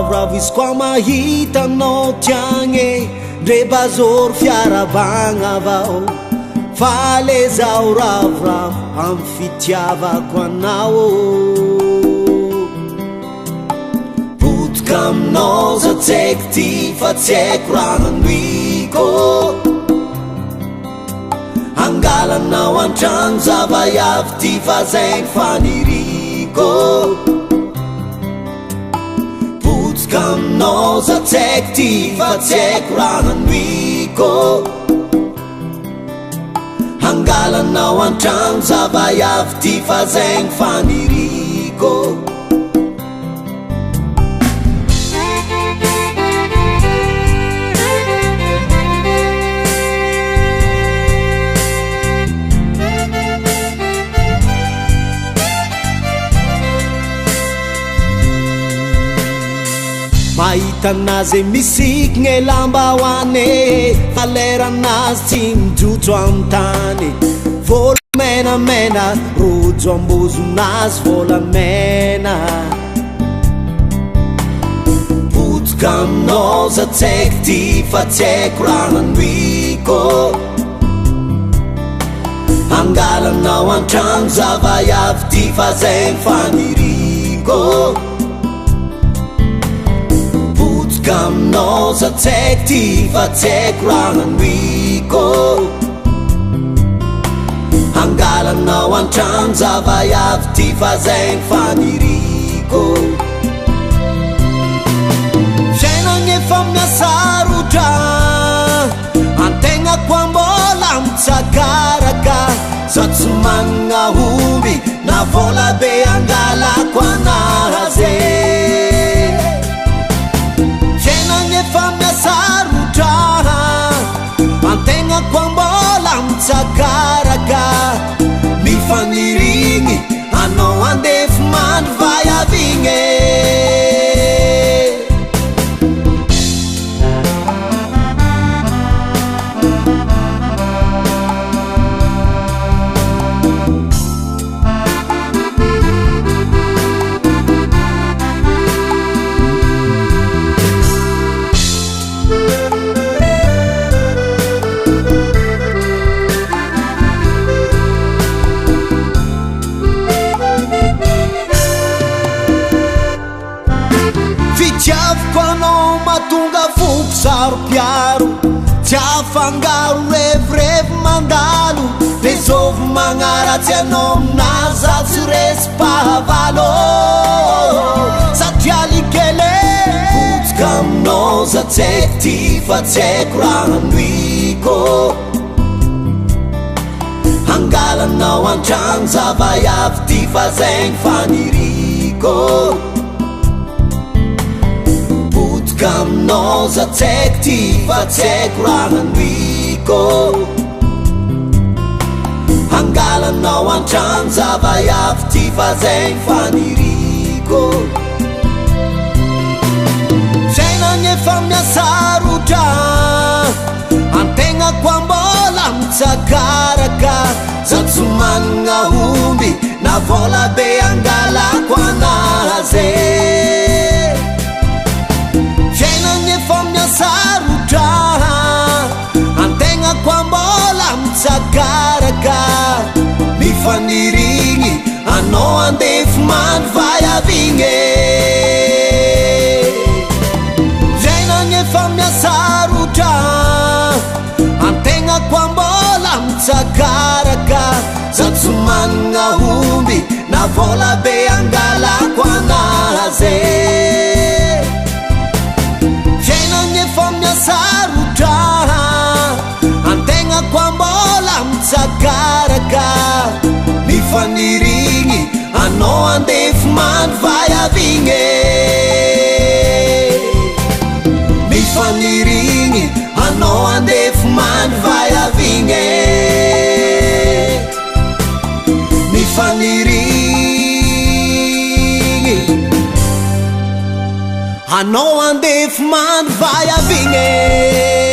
ravoravo izy koa mahitanao tiagny ndrebazory fiarabagna avao fa le zao ravoravo amy fitiavako anao potika aminao za tsaiky ty fa tsy haiko raha hanoiko angalanao antragno zavaiavy ty fa zaigny faniriko potika aminao za tsaiky ty fa tsy haiko raha hanoiko angalanao antragno zavaiavy ty fa zaigny faniriko mahitanazy misikigny lambahoany fa leranazy tsy mijotso amy tany vola menamena rojo ambozonazy volamena potika aminao za tsaiky ty fa tsy haiko raha hanoiko angalanao antragno zavaiavy ty fa zaigny faniriko aminao za tsaiky ty fa tsy haiko raha hanoiko angalanao antragno zavaiavy ty fa zaigny faniriko fiainagny efa miasarotra antegna koa mbola mitsakaraka za tsy managna omby na vola be angalako anazy efa miasarotra antegna koa mbola mitsakaraka mifanirigny anao andefy mandry vaiavigny matonga foko saropiaro tsy afangaro revirevy mandalo le zovy magnaratsy anao aminazy tsy resy pahavalo satria likele potika aminao za tsaiky ty fa tsy haiko raha hanoiko angalanao antragno zavaiavy ty fa zaigny faniriko aminao za tsaiky ty fa tsy haiko raha hanoiko angalanao antragno zavaiavy ty fa zaigny faniriko fiainagny efa miasarotra antegna koa mbola mitsakaraka za tsy managna omby na vola be angalako anazy efa miasarotra antegna koa mbola mitsakaraka mifanirigny anao andefy mandry vaiavigny fiainagny efa miasarotra antegna koa mbola mitsakaraka za tsy managna omby na vola be angalako anazy efa miasarotra antegna koa mbola mitsakaraka mifanirigny anao andefy mandry vaiavigny mifanirigny anao andefy mandry vaiavigny mifanirigny anao andefy mandry vaiavigny